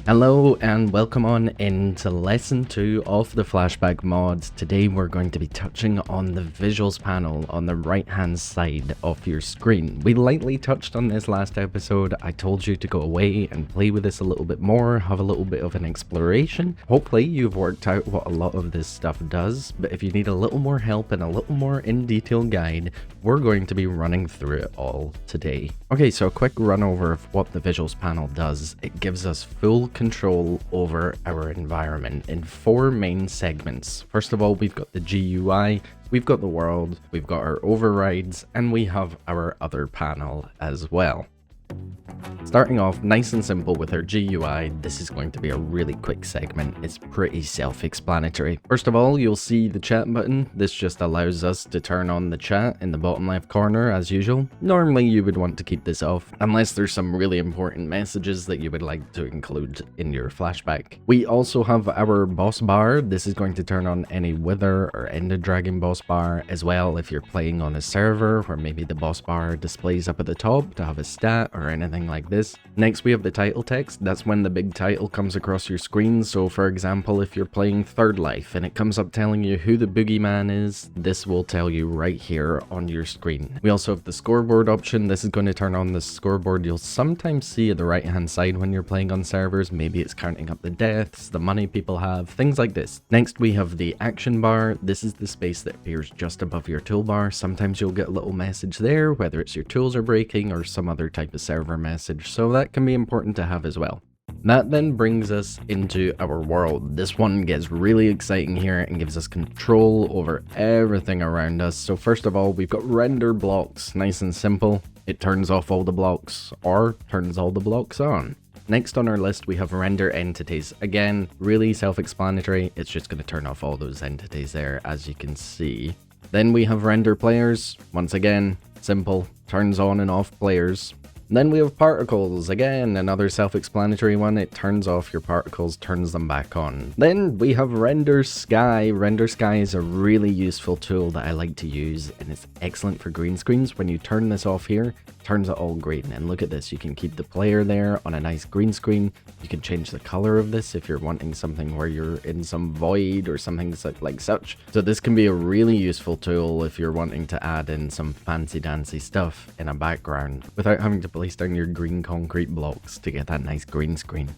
Hello and welcome on into lesson 2 of the Flashback mod. Today we're going to be touching on the visuals panel on the right hand side of your screen. We lightly touched on this last episode. I told you to go away and play with this a little bit more, have a little bit of an exploration. Hopefully you've worked out what a lot of this stuff does, but if you need a little more help and a little more in detail guide, we're going to be running through it all today. Okay, so a quick run over of what the visuals panel does. It gives us full control over our environment in 4 main segments. First of all, we've got the GUI, we've got the world, we've got our overrides, and we have our other panel as well. Starting off nice and simple with our GUI, this is going to be a really quick segment. It's pretty self-explanatory. First of all, you'll see the chat button. This just allows us to turn on the chat in the bottom left corner as usual. Normally you would want to keep this off, unless there's some really important messages that you would like to include in your flashback. We also have our boss bar. This is going to turn on any Wither or Ender Dragon boss bar, as well if you're playing on a server where maybe the boss bar displays up at the top to have a stat or anything like this. Next we have the title text. That's when the big title comes across your screen. So for example, if you're playing Third Life and it comes up telling you who the boogeyman is, this will tell you right here on your screen. We also have the scoreboard option. This is going to turn on the scoreboard you'll sometimes see at the right hand side when you're playing on servers. Maybe it's counting up the deaths, the money people have, things like this. Next we have the action bar. This is the space that appears just above your toolbar. Sometimes you'll get a little message there, whether it's your tools are breaking or some other type of server message. So that can be important to have as well. That then brings us into our world. This one gets really exciting here and gives us control over everything around us. So first of all, we've got render blocks. Nice and simple. It turns off all the blocks or turns all the blocks on. Next on our list, we have render entities. Again, really self-explanatory. It's just going to turn off all those entities there, as you can see. Then we have render players. Once again, simple. Turns on and off players. Then we have particles, again, another self-explanatory one. It turns off your particles, turns them back on. Then we have render sky. Render sky is a really useful tool that I like to use, and it's excellent for green screens. When you turn this off here, it turns it all green. And look at this, you can keep the player there on a nice green screen. You can change the color of this if you're wanting something where you're in some void or something like such. So this can be a really useful tool if you're wanting to add in some fancy dancy stuff in a background without having to place down your green concrete blocks to get that nice green screen.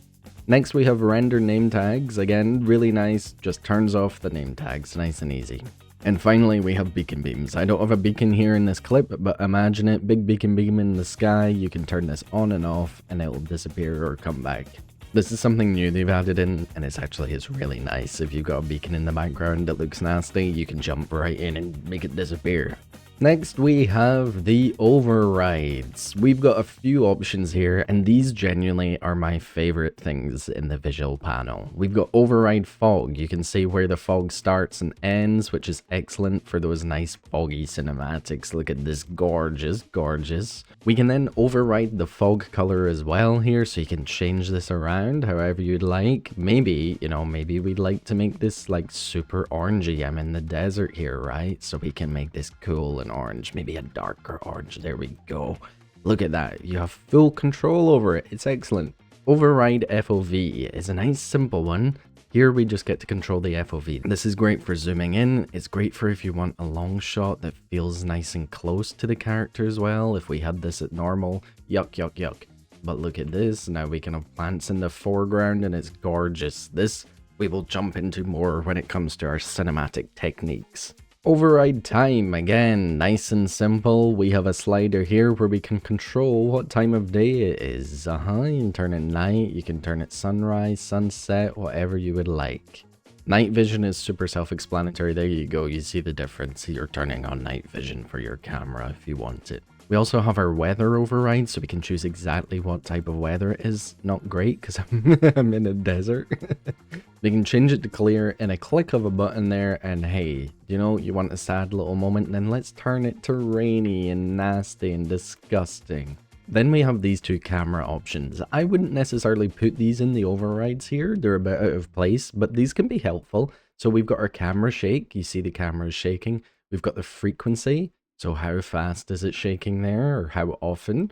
Next we have render name tags. Again, really nice, just turns off the name tags, nice and easy. And finally we have beacon beams. I don't have a beacon here in this clip, but imagine it, big beacon beam in the sky. You can turn this on and off and it will disappear or come back. This is something new they've added in, and it's really nice. If you've got a beacon in the background that looks nasty, you can jump right in and make it disappear. Next we have the overrides. We've got a few options here, and these genuinely are my favorite things in the visual panel. We've got override fog. You can see where the fog starts and ends, which is excellent for those nice foggy cinematics. Look at this, gorgeous. We can then override the fog color as well here, so you can change this around however you'd like. Maybe we'd like to make this like super orangey. I'm in the desert here, right? So we can make this cool and orange, maybe a darker orange. There we go. Look at that. You have full control over it. It's excellent. Override FOV is a nice simple one. Here we just get to control the FOV. This is great for zooming in. It's great for if you want a long shot that feels nice and close to the character as well. If we had this at normal, yuck. But look at this. Now we can have plants in the foreground and it's gorgeous. This we will jump into more when it comes to our cinematic techniques. Override time, again, nice and simple. We have a slider here where we can control what time of day it is. You can turn it night, you can turn it sunrise, sunset, whatever you would like. Night vision is super self-explanatory. There you go, you see the difference. You're turning on night vision for your camera if you want it. We also have our weather override, so we can choose exactly what type of weather it is. Not great, because I'm in a desert. We can change it to clear in a click of a button there, and hey, you want a sad little moment, then let's turn it to rainy and nasty and disgusting. Then we have these 2 camera options. I wouldn't necessarily put these in the overrides here. They're a bit out of place, but these can be helpful. So we've got our camera shake. You see the camera is shaking. We've got the frequency. So how fast is it shaking there, or how often?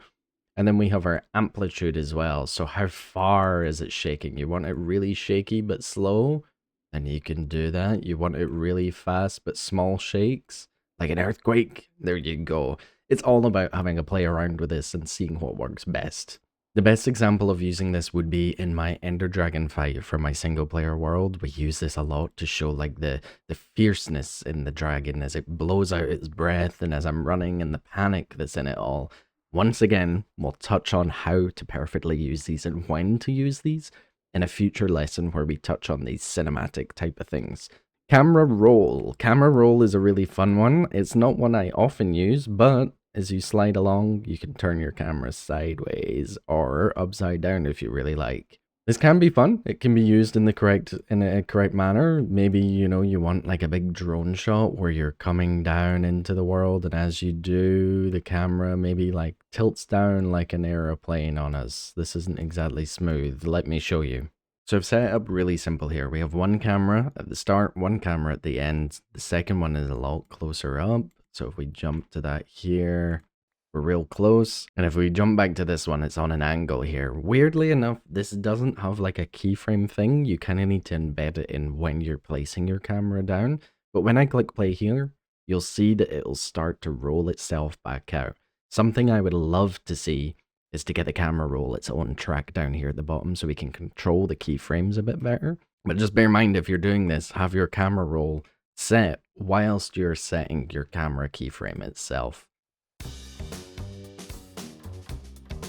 And then we have our amplitude as well. So how far is it shaking? You want it really shaky but slow? And you can do that. You want it really fast but small shakes? Like an earthquake? There you go. It's all about having a play around with this and seeing what works best. The best example of using this would be in my Ender Dragon fight for my single player world. We use this a lot to show like the fierceness in the dragon as it blows out its breath and as I'm running and the panic that's in it all. Once again, we'll touch on how to perfectly use these and when to use these in a future lesson where we touch on these cinematic type of things. Camera roll. Camera roll is a really fun one. It's not one I often use, but as you slide along, you can turn your camera sideways or upside down if you really like. This can be fun. It can be used in a correct manner. Maybe, you know, you want like a big drone shot where you're coming down into the world, and as you do, the camera maybe like tilts down like an aeroplane on us. This isn't exactly smooth. Let me show you. So I've set it up really simple here. We have one camera at the start, one camera at the end. The second one is a lot closer up. So if we jump to that here, we're real close. And if we jump back to this one, it's on an angle here. Weirdly enough, this doesn't have like a keyframe thing. You kind of need to embed it in when you're placing your camera down. But when I click play here, you'll see that it'll start to roll itself back out. Something I would love to see is to get the camera roll its own track down here at the bottom so we can control the keyframes a bit better. But just bear in mind, if you're doing this, have your camera roll set whilst you're setting your camera keyframe itself.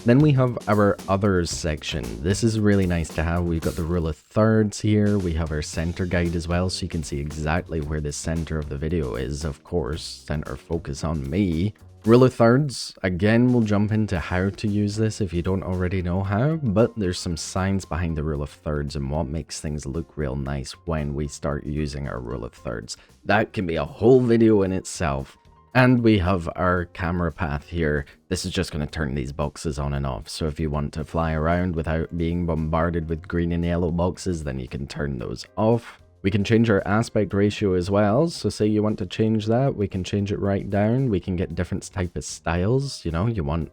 Then we have our others section. This is really nice to have. We've got the rule of thirds here. We have our center guide as well, so you can see exactly where the center of the video is. Of course, center focus on me. Rule of thirds, again, we'll jump into how to use this if you don't already know how, but there's some science behind the rule of thirds and what makes things look real nice when we start using our rule of thirds. That can be a whole video in itself. And we have our camera path here. This is just going to turn these boxes on and off. So if you want to fly around without being bombarded with green and yellow boxes, then you can turn those off. We can change our aspect ratio as well. So say you want to change that, we can change it right down. We can get different type of styles. You know, you want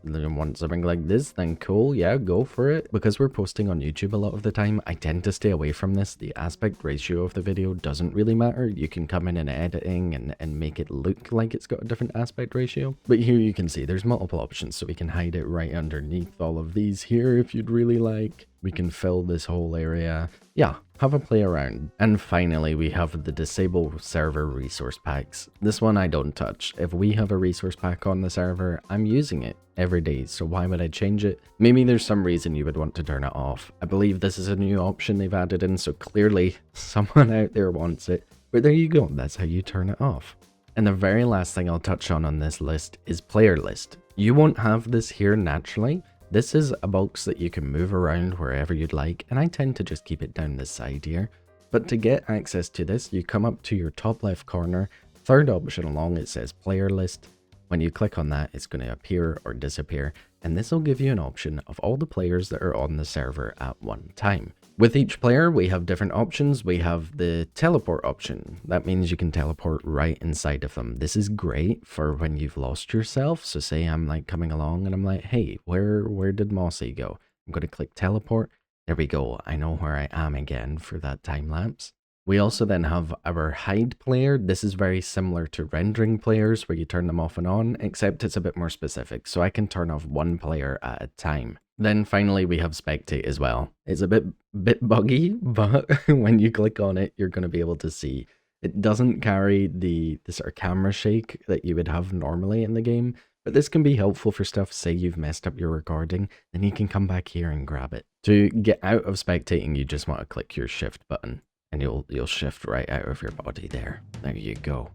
something like this, then cool, yeah, go for it. Because we're posting on YouTube a lot of the time, I tend to stay away from this. The aspect ratio of the video doesn't really matter. You can come in editing and make it look like it's got a different aspect ratio. But here you can see there's multiple options, so we can hide it right underneath all of these here if you'd really like. We can fill this whole area. Yeah, have a play around. And finally, we have the disable server resource packs. This one I don't touch. If we have a resource pack on the server, I'm using it every day, so why would I change it? Maybe there's some reason you would want to turn it off. I believe this is a new option they've added in, so clearly someone out there wants it. But there you go, that's how you turn it off. And the very last thing I'll touch on this list is player list. You won't have this here naturally. This is a box that you can move around wherever you'd like, and I tend to just keep it down this side here. But to get access to this, you come up to your top left corner, third option along, it says player list. When you click on that, it's going to appear or disappear, and this will give you an option of all the players that are on the server at one time. With each player, we have different options. We have the teleport option. That means you can teleport right inside of them. This is great for when you've lost yourself. So say I'm like coming along and I'm like, hey, where did Mossy go? I'm going to click teleport. There we go. I know where I am again for that time lapse. We also then have our hide player. This is very similar to rendering players where you turn them off and on, except it's a bit more specific. So I can turn off one player at a time. Then finally we have spectate as well. It's a bit buggy, but when you click on it, you're going to be able to see. It doesn't carry the sort of camera shake that you would have normally in the game, but this can be helpful for stuff. Say you've messed up your recording, then you can come back here and grab it. To get out of spectating, you just want to click your shift button, and you'll shift right out of your body there. There you go.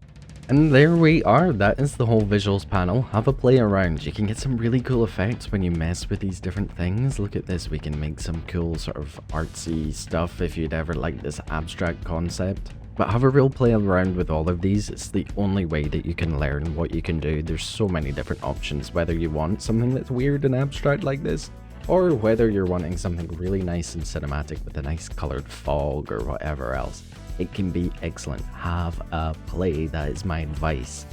And there we are, that is the whole visuals panel. Have a play around. You can get some really cool effects when you mess with these different things. Look at this, we can make some cool sort of artsy stuff if you'd ever like this abstract concept. But have a real play around with all of these. It's the only way that you can learn what you can do. There's so many different options, whether you want something that's weird and abstract like this, or whether you're wanting something really nice and cinematic with a nice colored fog or whatever else. It can be excellent. Have a play, that is my advice.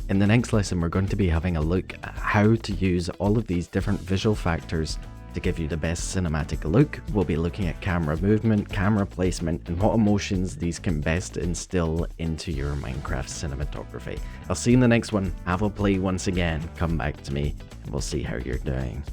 In the next lesson, we're going to be having a look at how to use all of these different visual factors to give you the best cinematic look. We'll be looking at camera movement, camera placement, and what emotions these can best instill into your Minecraft cinematography. I'll see you in the next one. Have a play once again, come back to me, and we'll see how you're doing.